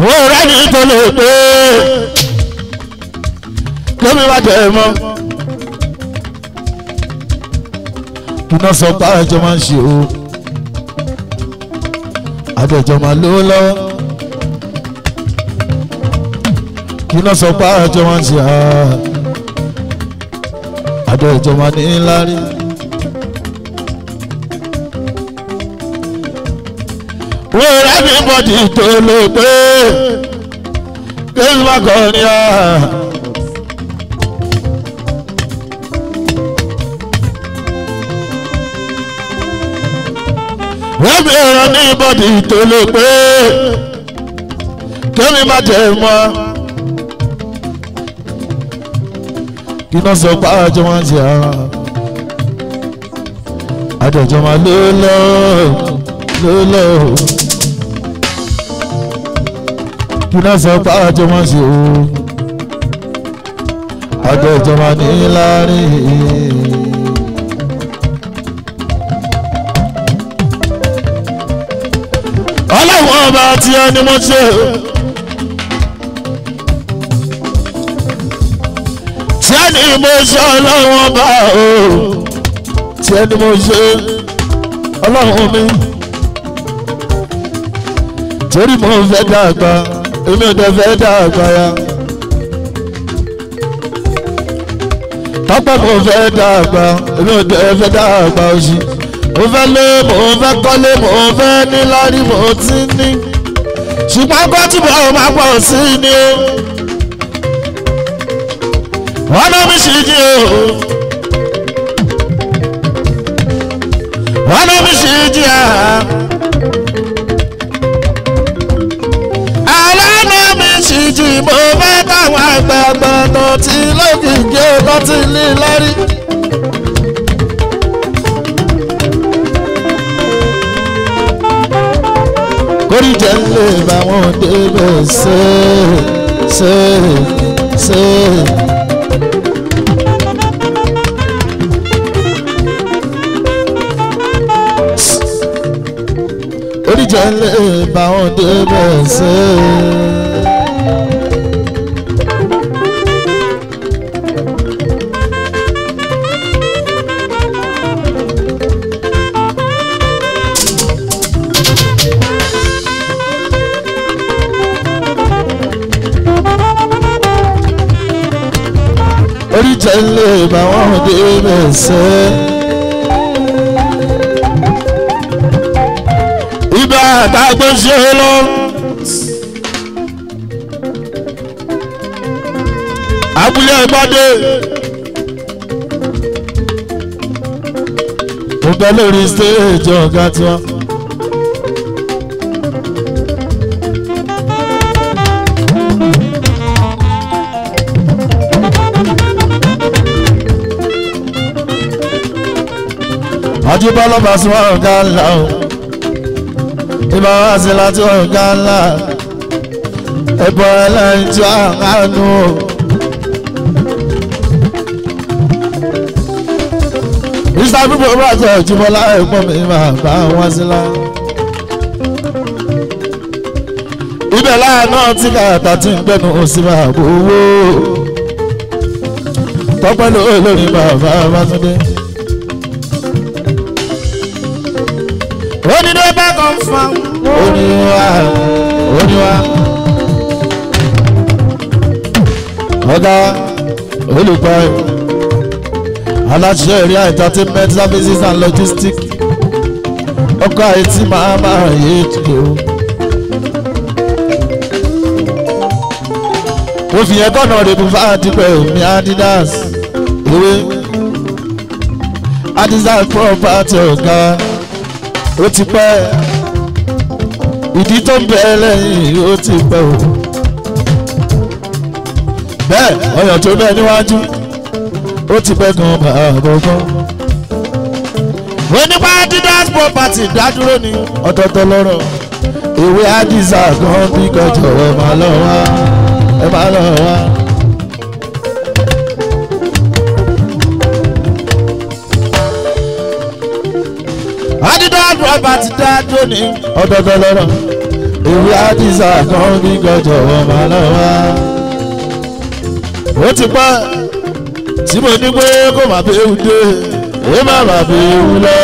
wọ́n rẹ́ ní tó lè pé lómi wá jẹ́ mọ́ kí náà sọ pé àjọ máa ń ṣe o àjọjọ máa lówó lọ́wọ́ kí náà sọ pé àjọ máa ń ṣe àjọjọ máa ní lárí. wọ́n rẹ́ ní bọ́dì tó lè pé lómi wá kọ́ ni wọ́n bí ẹran ní bọ́dì tó lè pé kémi má jẹ mọ́ kí náà sọ pé àjọ máa ń ṣe àjọjọ máa lólọ́ kí náà sọ pé àjọ máa ń ṣe àjọjọ máa ní láàrin. ọlọ́wọ́n ọba tí ẹni mo ṣe tí ẹni mo ṣe ọlọ́wọ́n ọba o tí ẹni mo ṣe ọlọ́wọ́n mi torí mo fẹ́ dàgbà èmi ò dẹ̀ fẹ́ dàgbà ya tọ́pẹ́ mo fẹ́ dàgbà èmi ò dẹ̀ fẹ́ dàgbà òṣì. mo fẹ́ lé mo fẹ́ kọ́lé mo fẹ́ ní lárí mo ti ní ṣùgbọ́n kó túbọ̀ máa pọ̀ sí ni o wọ́n náà mi ṣì jí o wọ́n náà mi ṣì jí a aláàánú mi ṣì jí mo fẹ́ káwọn àgbààgbà tó ti lókìkí tó ti ní lárí. orí jẹ́ lè bá wọn débẹ̀ ṣe. orí jẹ́ lè bá wọn débẹ̀ ṣe. orí jẹ́ lè bá wọn débẹ̀ ṣe. ibà àtàgbé ṣe lọ. abúlé ìgbàdé. mo bẹ lórí stéèjì ọ̀gá tiwọn. Ajibala basi wa ọ̀gá o ibà wá sí láti ọ̀gá ńlá ẹ̀bọ̀ ẹlẹ́yìn tí a nù o. Mr. Bíbọ̀ bá jẹ́ Òjúbọ́lá ẹ̀gbọ́n mi máa bá wọn sí lá. ibẹ̀ láà náà tí kàtà tí ń gbẹ́nu sí máa bò owó tọ́pẹ́ lórí bàbá Bátúndé. onídé bá kan fún oníwà ọ̀gá olùkọ́ aláṣẹ area entertainment services and logistics ọkọ̀ àìtí máa yé jù ó fi yẹn kọ́nà rẹ̀ bùfá àdìpẹ́ mi Adidas ìwé Adidas property ọ̀gá ó ti pẹ́ ìdí tó ń bẹ lẹ́yìn ó ti pẹ́ o bẹ́ẹ̀ ọyàn tó bẹ́ẹ̀ níwájú ó ti pẹ́ gan bàbọ̀gbọ́n. onípa Adidas property dádúró ní ọ̀tọ̀ọ̀tọ̀ lọ́rọ̀ ìwé àdìsá kan bí kọjọ ẹ máa lọ wá ẹ máa lọ wá. àdìdá àdúrà ti dá dóní ọ̀dọ̀dọ̀ lọ́rọ̀ ìwé àdìsá kan bí kọjọ ẹ máa lọ wá. ó ti pẹ́ tí mo ní pé kó má bí ewu dé èé má má bí ewu lọ.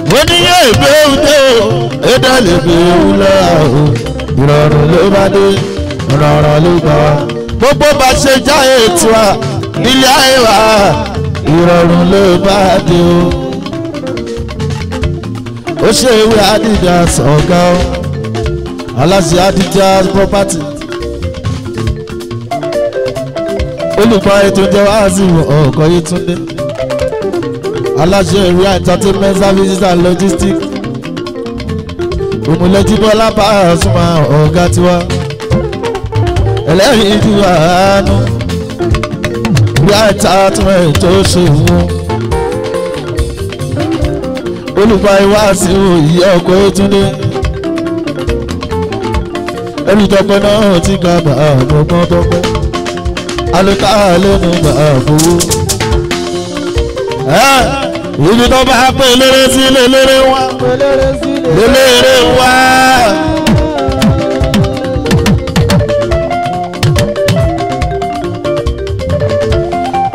mo ní yé ìgbé ewu dé o èdè lè bí ewu lọ o ìrọ̀rùn ló bá dé ìrọ̀rùn ló gbà wá. gbogbo bá ṣe já ètò à nílé ayé wa ìrọ̀rùn ló bá dé o. ó ṣe ìwé Adidas ọ̀gá o aláṣẹ Adidas property. olùkọ́ ètò ìjẹ́ wáàzù ọ̀kọ́ Yétúndé aláṣẹ area entertainment services and logistics òmùlẹ́jì Bọ́lá Pasuma ọ̀gá tiwa ẹlẹ́rìí ìdú àánú area entertainment tó ṣe wọ́n olùkọ́ ìwáàsí ìyá ọkọ̀ Yétúndé olùtọ́pẹ́ náà ti ká bàá gbọ́gbọ́n tọ́pẹ́ alùká lẹ́nu bàá fowó. ibi tó bá pè lérè sí lélẹ́rẹ́ wá lélẹ́rẹ́ wá.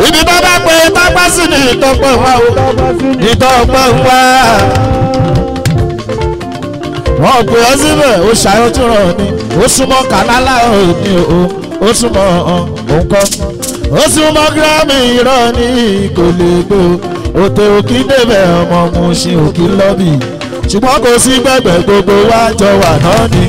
ibi tó bá pè tápá sí ní ìtọ́pẹ́ wá o ìtọ́pẹ́ wá. wọ́n pè ọ́ síbẹ̀ ó ṣàyọ̀tún rọ̀ ni ó súnmọ́ kànálà òní o ó súnmọ́ òǹkọ́ ó súnmọ́ gírámì irọ́ ní kò lè gbó òtò òkì débẹ̀ ọmọ mu ṣe òkì lọ́bì ṣùgbọ́n kò sí gbẹ̀gbẹ̀ gbogbo wa jọ wà náà ni.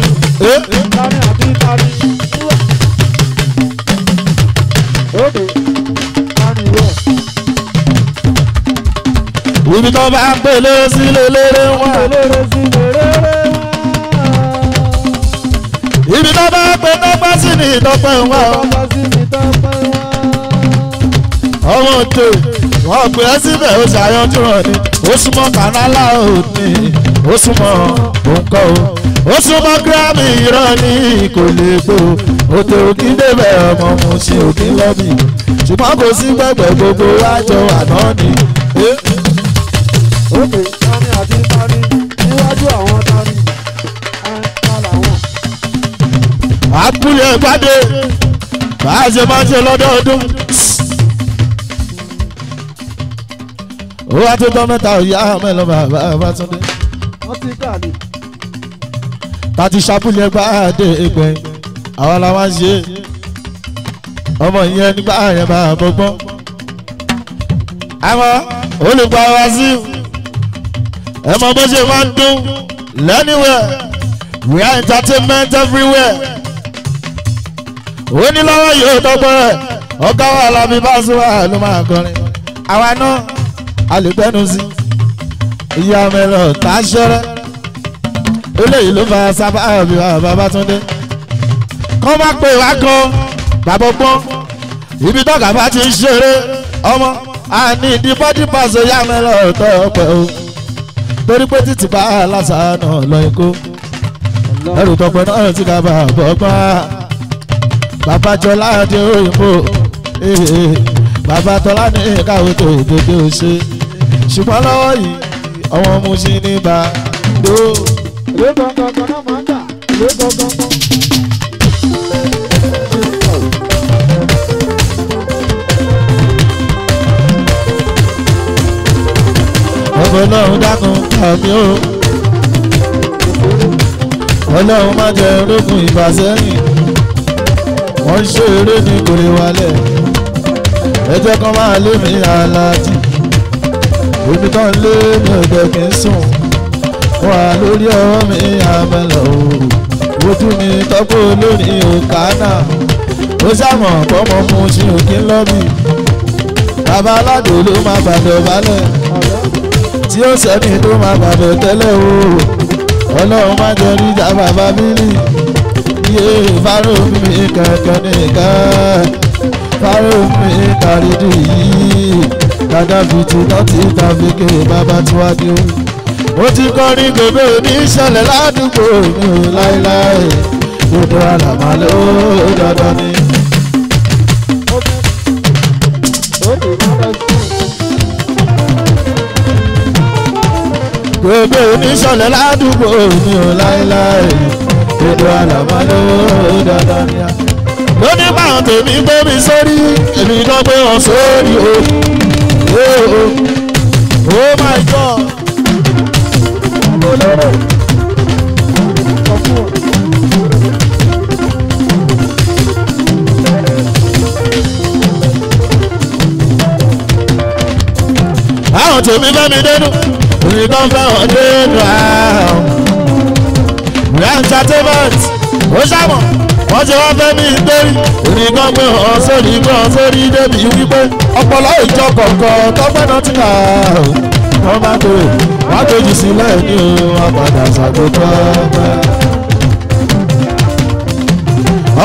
ibi tó bá pè lérè sí lélẹ́rẹ́ wá. ibi tó bá pè tọ́pẹ́ sí ní ìtọ́pẹ́ wá. ọmọ òtò wọn pè é síbẹ̀ ó ṣàyànjú rẹ̀ ni ó súnmọ́ kànálà òní ó súnmọ́ òǹkọ́ ó súnmọ́ gírámì irọ́ ní kò lè gbó òtò òkì débẹ̀ ọmọ mu ṣe òkì lọ́bì ṣùgbọ́n kò sí gbẹ̀gbẹ̀ gbogbo wájọ àná ni. òkè tani àti tani níwájú àwọn tani ẹ̀ka làwọn. àbúlé gbádé bá a ṣe máa ń ṣe lọ́dọọdún. ó wá tó tọ́ mẹ́ta òyà mẹ́lọ bàbá Túndé. wọ́n ti dàlè. tàti ṣàbúlé gbádé ẹgbẹ́ àwọn la máa ń ṣe ọmọ ìyẹn nígbà yẹn bá a bọ́gbọ́n. àmọ́ olùgbà wá sí ẹ mọ bó ṣe máa ń dún lẹ́niwẹ̀ we are entertainment everywhere. ó ní lọ́wọ́ yóò tọ́gbọ́ rẹ̀ ọ̀gá wa Alábí Pasuma ló máa kọrin àwa náà a lè gbẹ́nu sí ìyá mẹ́lọ̀ tá a ṣẹ́rẹ́ eléyìí ló fa sábà bí wa bàbá Túndé kọ́ máa pè wá kan bàbá gbọ́n ibi tọ́ka bá ti ń ṣeré ọmọ àní ìdí bọ́dí pàṣẹ ìyá mẹ́lọ̀ tọ́ ọpẹ́ o torí pé títí bá a lásán náà lọ ikó ẹrù tọpẹ náà ti ká bá a bọ́ gbọ́n bàbá Jọlá dé òyìnbó bàbá Tọ́lá ní káwé tó dédé ó ṣe ṣùgbọ́n lọ́wọ́ yìí ọmọ mu sí ní bá dó. ìlú gangan náà máa ń dà ìlú gangan. Ọlọ́run dákun àmì ó Ọlọ́run má jẹ́ ológun ìfàsẹ́yìn wọ́n ń ṣe eré ní kòrè wálẹ̀ ẹjẹ́ kan máa lé mi aláàjì omi kan lé mi ọ̀dẹ̀ kì í sùn wà lórí ọwọ́ mi àmẹ́lẹ̀ o ojú mi tọ́pọ̀ lórí òkà náà ó ṣàmọ̀ pọ́mọ mu ṣe òkè lọ́bì bàbá aládùn ló má bàdọ̀ balẹ̀ tí ó sẹ́ni tó máa bàbẹ̀ tẹ́lẹ̀ o Ọlọ́run má jẹ́ ríjà bàbá bílì iye fáró mi kankan nìkan fáró mi kàrídì yìí dada fìtì náà ti ta fèké bàbá tí wá dé o mo ti kọrin gbogbo ní ìṣẹ̀lẹ̀ ládùúgbò mi ò láéláé gbogbo àlàmà ló dandan ni. gbogbo oníṣọ̀lẹ̀ ládùúgbò mi ò láéláé gbogbo àlàmà ló dandan ni. lóní báwọn tèmi gbé mi sórí èmi náà gbé wọn sórí o. Oh my God. àwọn tèmi bá mi dénú èmi kan fẹ́ wọn dénú àwọn entertainment ó ṣàmọ̀ wọ́n ti wọ́n fẹ́ mi dérí èmi kan gbé wọn sórí débi wípé ọpọlọ ìjọ kọ̀ọ̀kan tọ́pẹ́ náà ti kà wọ́n máa tó wọ́n tó jù sílẹ̀ ní àpàdà ṣàkóso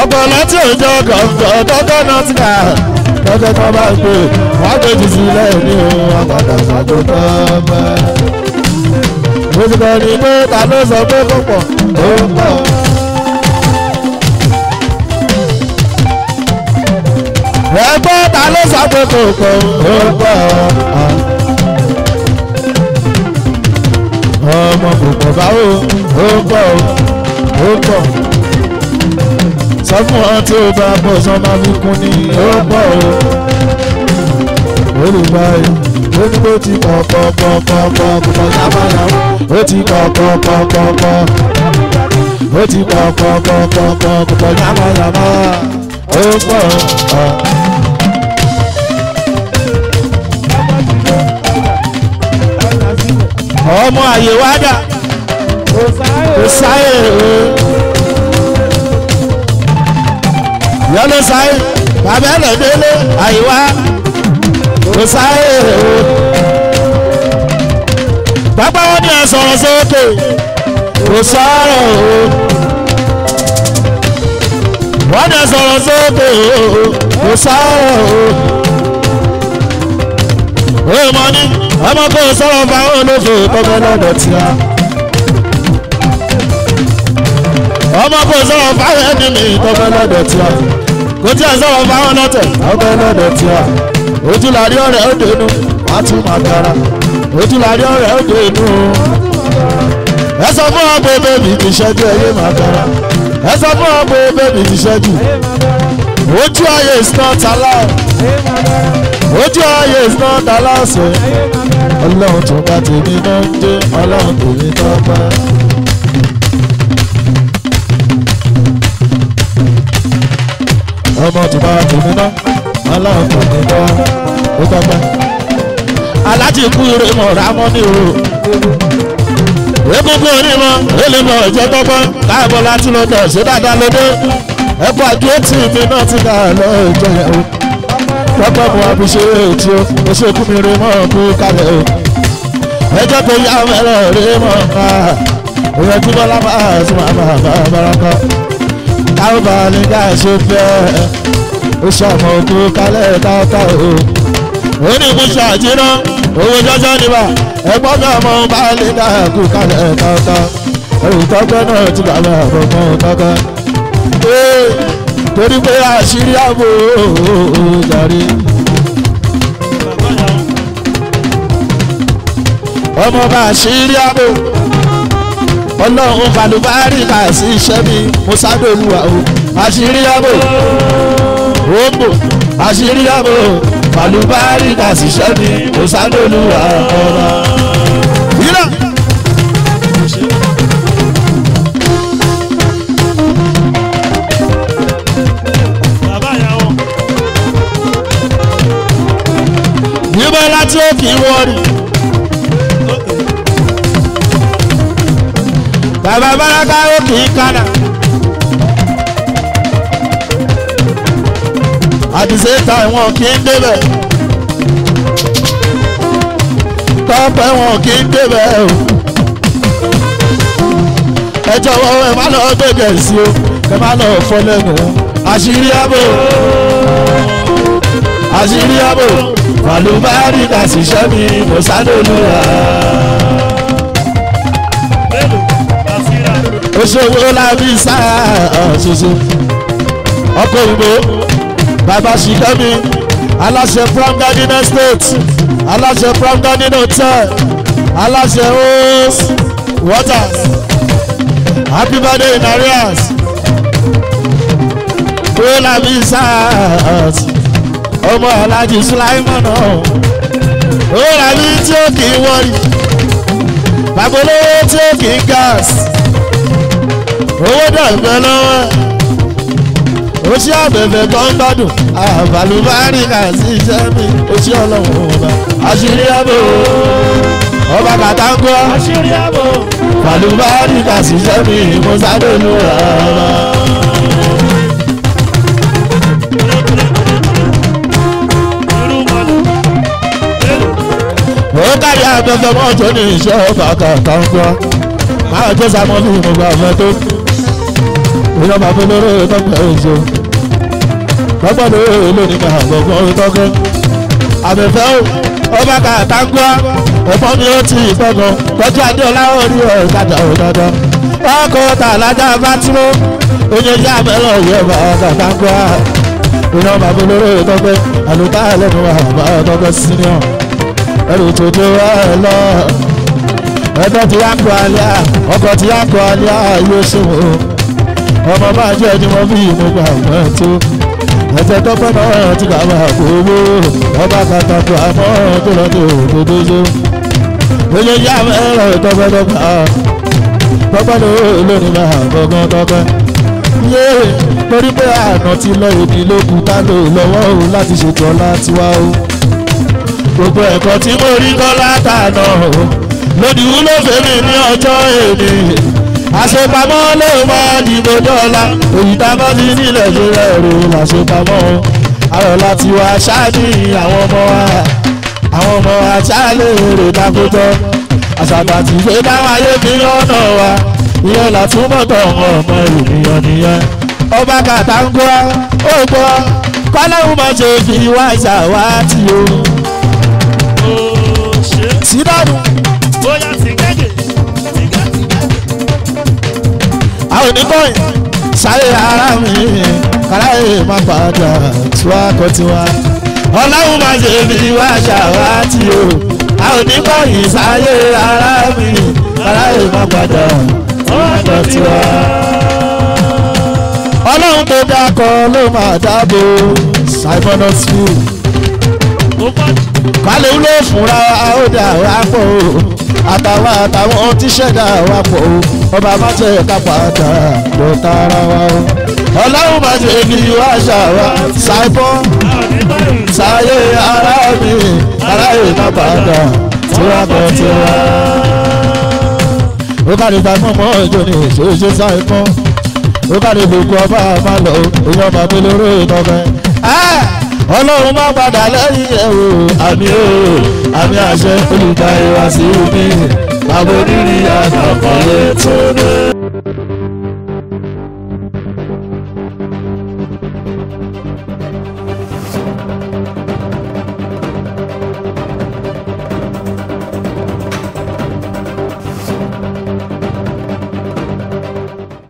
ọpọlọ tí ìjọ kọ̀ọ̀kan tọ́pẹ́ náà ti kà tọ́pẹ́ tó bá gbé wọ́n tó jù sílẹ̀ ní àpàdà ṣàkóso mo ti kọ́ ni pé ta ló sọ pé kò pọ̀ ó pọ̀. ẹgbẹ́ ta ló sọ pé kò pọ̀ ó pọ̀. ọmọ kò pọ̀ báwo ó pọ̀ ó pọ̀. sọ fún ọ tí ó bá pọ̀ sọ máa fi kún ní ó pọ̀ ó. olùbáyé ó ní bó ti pọ̀ pọ̀ pọ̀ pọ̀ pọ̀ pọ̀ yàmàyà ó ti pọ̀ pọ̀ pọ̀ pọ̀ pọ̀ ó ti pọ̀ pọ̀ pọ̀ pọ̀ pọ̀ pọ̀ yàmàyàmà ó pọ̀ ọ̀. ọmọ àyè wá dà kò sáyè o yọlọ sáyè bàbá ẹ̀ lọ́dẹ́lẹ́ àyè wá kò sáyè o bàbá wọn ni ẹ sọ̀rọ̀ sókè kò sọ̀rọ̀ o wọn ni ẹ sọ̀rọ̀ sókè kò sọ̀rọ̀ o ó mọ ní ọmọ kò sọ̀rọ̀ fáwọn olófò tọ́gbẹ́ lọ́dọ̀ tí a ọmọ kò sọ̀rọ̀ fáwọn ẹni mi tọ́gbẹ́ lọ́dọ̀ tí a kò tí a sọ̀rọ̀ fáwọn lọ́tẹ̀ tọ́gbẹ́ lọ́dọ̀ tí a ojúlarí ọ̀rẹ́ ó dénú wàá tún máa dára ojúlarí ọ̀rẹ́ ó dénú ẹ sọ fún ọ pé bébì ti ṣẹ́jú ẹyẹ máa dára ẹ sọ fún ọ pé bébì ti ṣẹ́jú ojú ayé is not allowed ojú ayé is not allowed sọ ọlọ́run tó bá tèmi náà ń dé ọlọ́run tèmi tó bá. ọmọ tó bá tèmi náà ọlọ́run tèmi tó ó tọ́gbà. alájí kú ire mọ̀ rámọ́ ní o egungun onímọ̀ elémọ̀ ìjẹ́ tọ́gbọ́n káàbọ̀ láti lọ́dọ̀ ṣé dáadáa lóde ẹ̀kọ́ àdúró tí mi náà ti dà lọ́ọ́ ìjọ yẹn o tọ́gbọ́n mu àbíṣe ètí o oṣù kú mi rí mọ́ kú kalẹ̀ o ẹjọ́ tó yá mẹ́rọ̀ rí mọ́ ká òyìn tí bọ́lá máa tún máa bá barakọ́ káwọn bá ní ká ṣe fẹ́ ó ṣàmọ̀ kú kalẹ̀ táwọ́tá o ó ní kú ṣàjírán owó jọjọ níbà ẹ̀gbọ́n náà mọ̀ bá lè ká kú kalẹ̀ táwọ́tá olùtọ́gbẹ́ náà ti bàbá àbọ̀mọ́ tọ́gbẹ́ torí pé àṣírí àbò jàre. ọmọ bá àṣírí àbò ọlọ́run balùbárì kà sí iṣẹ́ mi mọ́sádọ́lùwà o àṣírí àbò ògbò àṣírí àbò balùbárì kà sí iṣẹ́ mi mọ́sádọ́lùwà ọ̀rọ̀. níbẹ̀ láti ó kì í wọ́ọ̀rì. bàbá baraka ó kì í kánà. àdìsẹ́ ta wọn kì í débẹ̀. tọ́pẹ́ wọn kì í débẹ̀ o. ẹ jọ̀wọ́ ẹ má lọ gbẹ̀gẹ̀ sí o ẹ má lọ fọ́ lẹ́nu. àṣírí àbò àṣírí àbò balùbárì kà sí iṣẹ́ mi mọ́sádọ́lùwà. Òṣèwò làbí sáà ṣoṣo. Ọkọ̀ òyìnbó bàbá Ṣìkẹ́mi aláṣẹ from Garden Estate aláṣẹ from Garden Hotel aláṣẹ O's Waters happy birthday in arrears. Òṣèwò làbí sáà ọmọ Alhaji Sulaiman náà. Òṣèwò làbí tí ó kì í wọ́ọ̀rì bàbá olówó tí ó kì í gas. Owó dàgbẹ́ lọ́wọ́ oṣù àbẹ̀bẹ̀ kan gbádùn àbàlùbáríkà sí iṣẹ́ mi oṣù ọlọ́run ọba àṣírí àbò ọba kàtàkùn àṣírí àbò àbàlùbáríkà sí iṣẹ́ mi mo sáré lu ọba. ó kárí àbẹ̀bẹ̀ mọ́tò ní iṣẹ́ ọba kàtàkùn máa jẹ́ sàmọ́lì mo gbà fẹ́ tó ìyá bàbá olóró ìtọ́gbẹ́ èso lọ́gbọ́dọ̀ lónìí máa gbọ̀gbọ́n ìtọ́gbẹ́ àbẹ̀fẹ́ ọba kàtàkùn ẹ̀fọ́ mi ó ti ìtọ́gbọ́n tọ́jú adéọlá orí ọ̀kadà ọ̀dọ́dọ́ ọkọ̀ tàlájà fátíró oye yá mẹ́lọ̀ yẹ bá kàtàkùn ìyá bàbá olóró ìtọ́gbẹ́ àlùkà lẹ́nu àbá ìtọ́gbẹ́ senior ẹrù tó dé wá ẹ lọ ẹgbẹ́ tí yá kọ́ alẹ́ ọkọ̀ tí yá kọ́ alẹ́ yóò ṣe wò ọmọ máa jẹ́ ẹni wọ́n bí mo gbà wọ́n tó ẹ̀jẹ̀ tọ́pẹ́ náà ti gbà wà gbowó ọba kàtàkùn àmọ́ tó lọ ní òdodo ṣó oye yá mẹ́rọ tọ́pẹ́ tọ́pẹ́ lónìí máa gbọ́ngàn tọ́pẹ́ yé torí pé àná ti lọ èdè lókun tá lò lọ́wọ́ o láti ṣètò ọlá tiwa o gbogbo ẹ̀kọ́ tí mo rí kọ́ látàná o lónìí wúlò fèmí ní ọjọ́ èdè àṣepamọ́ ló máa dìbò dọ́là òyìnbá bá ti nílẹ̀ ṣe rẹ̀rù làṣepamọ́ àrọ̀ láti wá ṣáàdì àwọn ọmọ wa ṣáàlè èrè dákútọ́ àṣàgbà tí ṣe dáwọn ayé fi lọ́nà wa ìyẹn làtúmọ̀tọ̀ ọmọ ènìyàn nìyẹn ọba kàtàǹgọ́ ó gbọ́ kọ́lẹ́hùn máa ṣe fi wá ṣàwátì o. sídàdù bóyá sì gẹ́gẹ́. àwọn oníkọ́yìn sáré ara mi kàráyè má padà tiwa kọ́ tiwa ọlọ́run máa ṣe fi wá ṣàwátì o àwọn oníkọ́yìn sáré ara mi kàráyè má padà tiwa kọ́ tiwa ọlọ́run tó dákọ̀ ló máa dáàbò Simon Oxfield kálẹ̀ wúlò fúnra ó dà wá pọ̀ o àtàwọn tíṣẹ̀dá wá pọ̀ o ọba má jẹ́ ká padà lọ tara wa o ọlọ́run má jẹ́ kí wá ṣàwá ṣàìbọ́ ṣàyè ara mi aráyè má padà tiwa bọ̀ tiwa. ó kárí ta mọ́mọ́ ìjọ ni ìṣòṣe ṣàìbọ́ ó kárí gbogbo ọba má lọ èèyàn má bí lóró ìtọ́fẹ́. ọlọ́run má padà lẹ́yìn ẹ̀ o àmì àṣẹ olùdarí wá sí mi. Àbò nírí àgbà kan lè tó dé.